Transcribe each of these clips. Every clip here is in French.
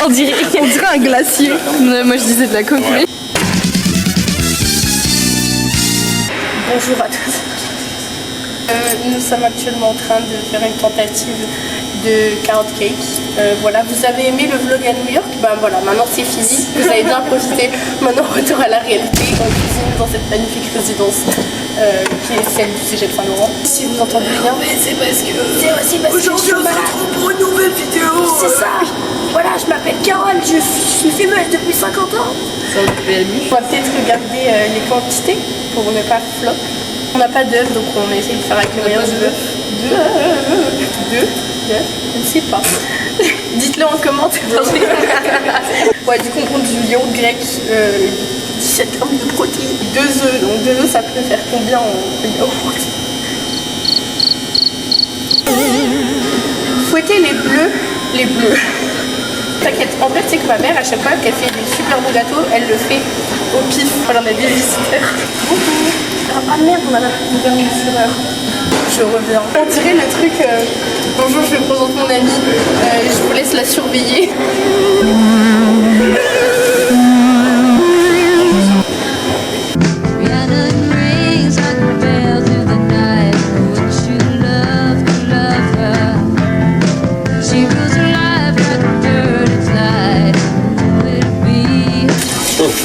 On dirait un glacier. Moi je disais de la coque. Ouais. Bonjour à tous. Nous sommes actuellement en train de faire une tentative de carrot cake. Voilà, vous avez aimé le vlog à New York? Ben voilà, maintenant c'est fini. Vous avez bien profité. Maintenant retour à la réalité. On cuisine dans cette magnifique résidence qui est celle du Cégep Saint-Laurent. Si vous entendez rien, c'est parce que aujourd'hui on se retrouve pour une nouvelle vidéo. C'est ça. Voilà, je m'appelle Carole, je suis fumeuse depuis 50 ans. On va peut-être regarder les quantités pour ne pas flop. On n'a pas d'œufs, donc on essaie de faire avec le meilleur de bœuf. Deux, je ne sais pas. Dites-le en commentaire. Ouais, du coup on prend du yaourt grec, 17 grammes de protéines, 2 œufs. Donc 2 œufs, ça peut faire combien en yaourt? Fouettez les bleus. T'inquiète, en fait c'est que ma mère à chaque fois qu'elle fait des super bons gâteaux, elle le fait au pif. Voilà, on a des visiteurs. Ah merde, on a la permis sur heure. Je reviens. On dirait le truc, bonjour, je vous présente mon amie, je vous laisse la surveiller.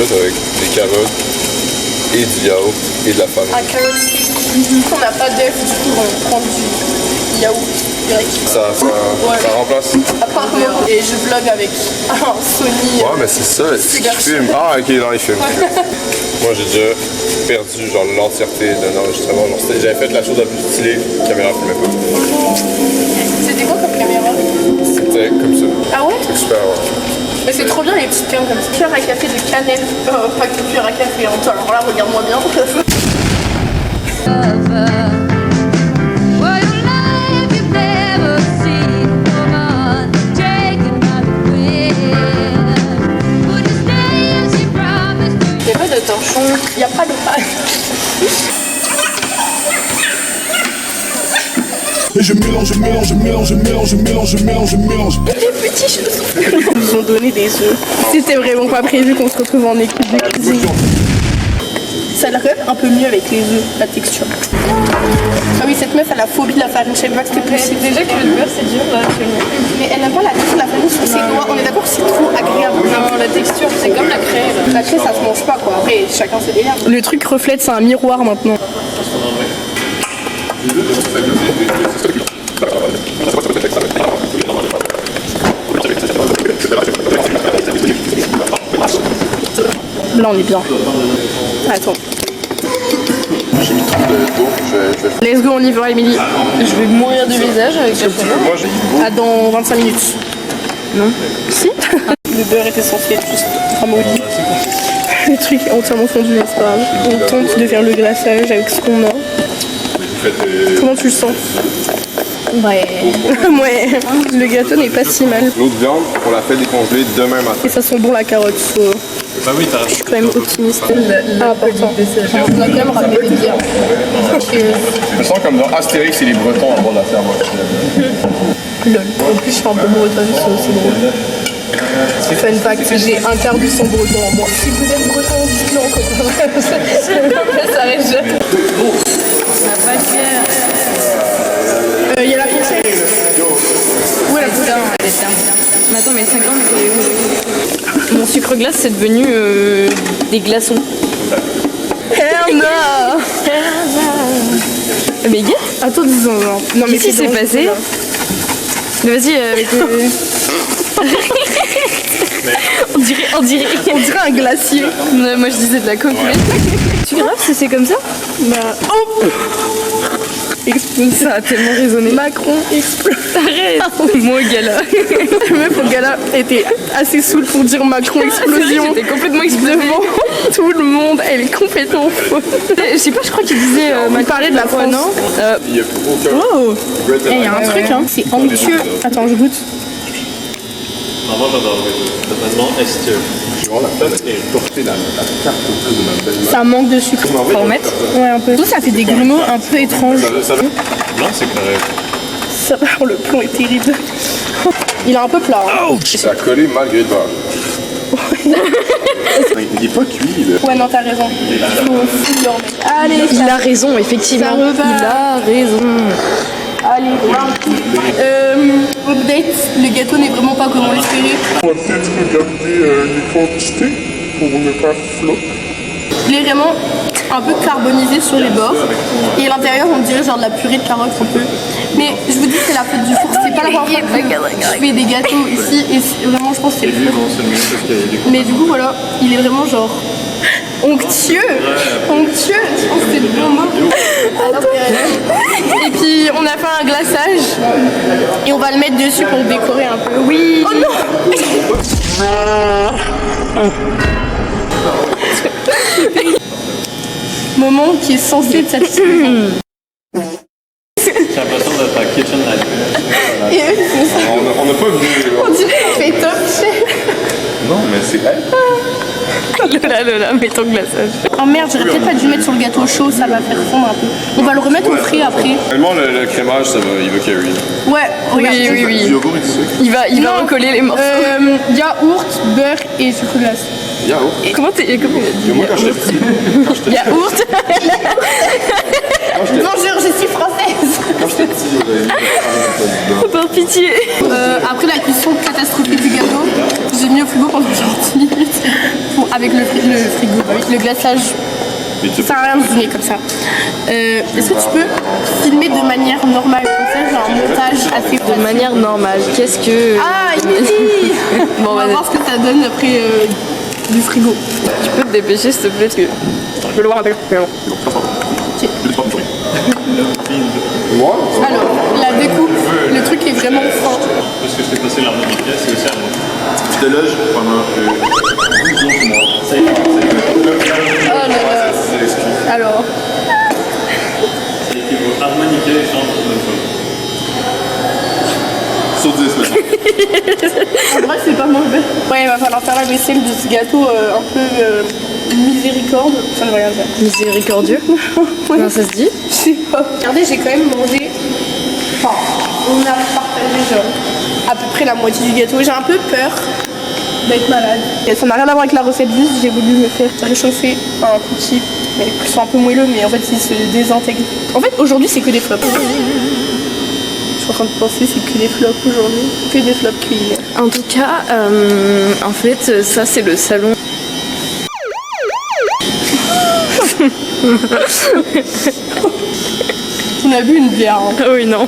Avec des carottes et du yaourt et de la farine. Un carrot cake. On n'a pas d'œuf, du coup on prend du yaourt grec. Ça remplace. Apparemment. Et je vlog avec un Sony. Ouais, mais c'est ça, c'est qu'il filme. Ah, ok, non, il filme. Moi, j'ai déjà perdu genre l'entièreté d'un enregistrement. J'avais fait la chose la plus stylée, la caméra filmait pas. C'était quoi comme caméra? C'était comme ça. Ah ouais? C'est super, ouais. Mais c'est trop bien les petites cams comme ça. Cuillère à café de cannelle. Pas que cuillère à café. Alors là, regarde-moi bien. Il n'y a pas de torchon. Il n'y a pas de pâte. Et je mélange. Les petits cheveux. Ils nous ont donné des œufs. C'était vraiment pas prévu qu'on se retrouve en équipe de cuisine. Ça le rêve un peu mieux avec les œufs, la texture. Ah oui, cette meuf elle a phobie de la farine, je savais pas que c'était possible. Déjà que le beurre c'est dur là. Mais elle n'aime pas la texture de la farine sur ses doigts. On est d'accord que c'est trop agréable. Non, la texture c'est comme la craie. La craie ça se mange pas quoi. Après chacun ses délires. Le truc reflète, c'est un miroir maintenant. Là on est bien. Attends. J'ai mis trop d'eau, je vais... Let's go, on y va Émilie. Je vais mourir du visage avec Ce que tu veux, moi j'ai du goût. Ah, dans 25 minutes. Non. Si. Le beurre était censé être juste ramolli. Le truc est entièrement fondu, mais c'est pas grave. On tente de faire le glaçage avec ce qu'on a. Comment tu le sens? Ouais. Ouais. Le gâteau n'est pas si mal. L'autre viande, on l'a fait décongeler demain matin. Et ça sent bon la carotte. Bah oui, Je suis quand même optimiste. Important. On doit quand même ramener des bières. Je me sens comme dans Astérix et les Bretons avant de la faire, moi. Lol. En plus, je suis un peu bretonne, c'est aussi drôle. Fun fact, j'ai un quart du sang breton en moi. Si vous êtes breton, dites-le en commentaire. Ça reste jeune. La pâtissière. Il y a la fourchette. Où est la fourchette? Elle est ferme. Mais attends, mais 5 grammes c'est où? Mon sucre glace c'est devenu des glaçons. Herna. Mais gars, Attends, disons. Non, mais qu'est-ce qui s'est passé? Mais vas-y, avec on dirait un glacier. Moi je disais de la coque. Tu grave si c'est comme ça? Bah. Oh. Explose. Ça a tellement résonné. Macron explose. Arrête. Moi au gala. La meuf au gala était assez saoule pour dire Macron explosion. J'étais complètement explosée. Devant tout le monde, elle est complètement folle. Je sais pas, je crois qu'il disait On parlait de la France. non Il y a aucun... Oh. Il y a un truc hein. C'est onctueux. Attends, je goûte. Moi j'adore maintenant est-ce Je vais la tête et porter la carte autour de ma belle-mère. Ça manque de sucre. Faut remettre. Ouais, un peu. Tout ça fait des grumeaux un peu étranges. Ça Non, c'est carré. Ça va, le plomb est terrible. Il est un peu plat. Hein. Ça a collé malgré le beurre. Il est pas cuit, là. Ouais, non, t'as raison. Allez, Il a raison, effectivement. Ça repart. Il a raison. allez. Update, le gâteau n'est vraiment pas comme on l'espérait. On va peut-être regarder les quantités pour ne pas flop. Il est vraiment un peu carbonisé sur les bords. Et à l'intérieur, on dirait genre de la purée de carottes un peu. Mais je vous dis, c'est la faute du four. C'est pas la première fois que je fais des gâteaux ici. Et vraiment, je pense que c'est le four. Mais du coup, voilà, il est vraiment genre onctueux. Onctueux, je pense que c'est le bon mot. Et puis, on a fait un glaçage. Et on va le mettre dessus pour décorer un peu. Oui. Oh non. Moment qui est censé être satisfaisant. J'ai l'impression d'être à Kitchen Nightmare. Et eux, ils font ça. On n'a pas vu. On dirait qu'on fait Top Chef. Non, mais c'est elle. Lola, mets ton glaçage. Oh merde, j'aurais peut-être pas dû mettre sur le gâteau chaud, ça va faire fondre un peu. On va le remettre au frais après. Tellement le crémage, ça va, il va carry. Ouais, regarde. Oui. Du yogourt et du sucre. Il va recoller les morceaux. Yaourt, beurre et sucre glace. Yaourt. Comment t'es. Comment Mais moi, quand j'étais petit. Yaourt. Bonjour, je suis française. Quand j'étais petit, Par pitié. Après la cuisson catastrophique du gâteau, j'ai mis au frigo pendant genre 10 minutes. Avec le frigo, avec le glaçage. Ça sert à rien de zoomer comme ça. Est-ce que tu peux filmer de manière normale comme ça, genre un montage assez facile? De manière normale, qu'est-ce que. Ah, oui. Bon, On va vas-y. voir ce que ça donne après du frigo. Tu peux te dépêcher, s'il te plaît, parce que. Je peux le voir un peu. Alors, la découpe, le truc est vraiment fin. Parce que je t'ai passé l'harmonica, c'est aussi à moi. Je te loge pendant 12 jours moi. Ça y est, Oh là là. Alors, c'est équivaut harmonica et chante de Sur 10 maintenant. en vrai, c'est pas mauvais. Ouais, il va falloir faire la vaisselle de ce gâteau un peu miséricorde. Ça ne veut rien dire. Miséricordieux. Comment ça se dit? Je sais pas. Regardez, j'ai quand même mangé. Enfin, on a partagé genre à peu près la moitié du gâteau. J'ai un peu peur d'être malade. Et ça n'a rien à voir avec la recette, juste j'ai voulu me faire réchauffer un cookie, mais qui soit un peu moelleux, mais en fait il se désintègre. En fait aujourd'hui c'est que des flops. Je suis en train de penser c'est que des flops aujourd'hui, que des flops cuits. En tout cas, en fait, ça c'est le salon. On a bu une bière. Hein. Ah oui, non.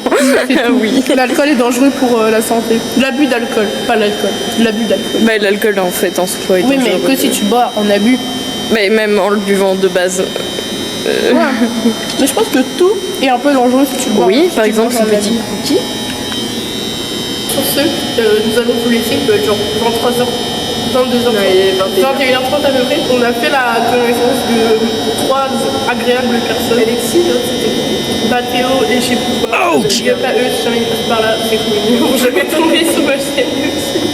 Oui. L'alcool est dangereux pour la santé. L'abus d'alcool, pas l'alcool. L'abus d'alcool. Bah, l'alcool en fait en soi est Oui, mais dangereux. que si tu bois en abus. Mais même en le buvant de base. Ouais. Mais je pense que tout est un peu dangereux si tu bois. Oui, si par tu exemple bois ce en petit abus. cookie. Sur ce, nous allons vous laisser, il doit être genre 23h, 22h30, Ouais, 21h30 à peu près. On a fait la connaissance de 3 agréables personnes. Alexis, c'était Théo et je sais plus quoi. Il n'y a pas eux, si jamais ils passent par là, c'est cool. Ils vont jamais tomber sur ma chaîne YouTube.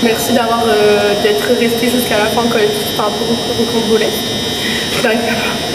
Merci d'être resté jusqu'à la fin quand même, c'était un peu rocambolesque. J'arrive pas.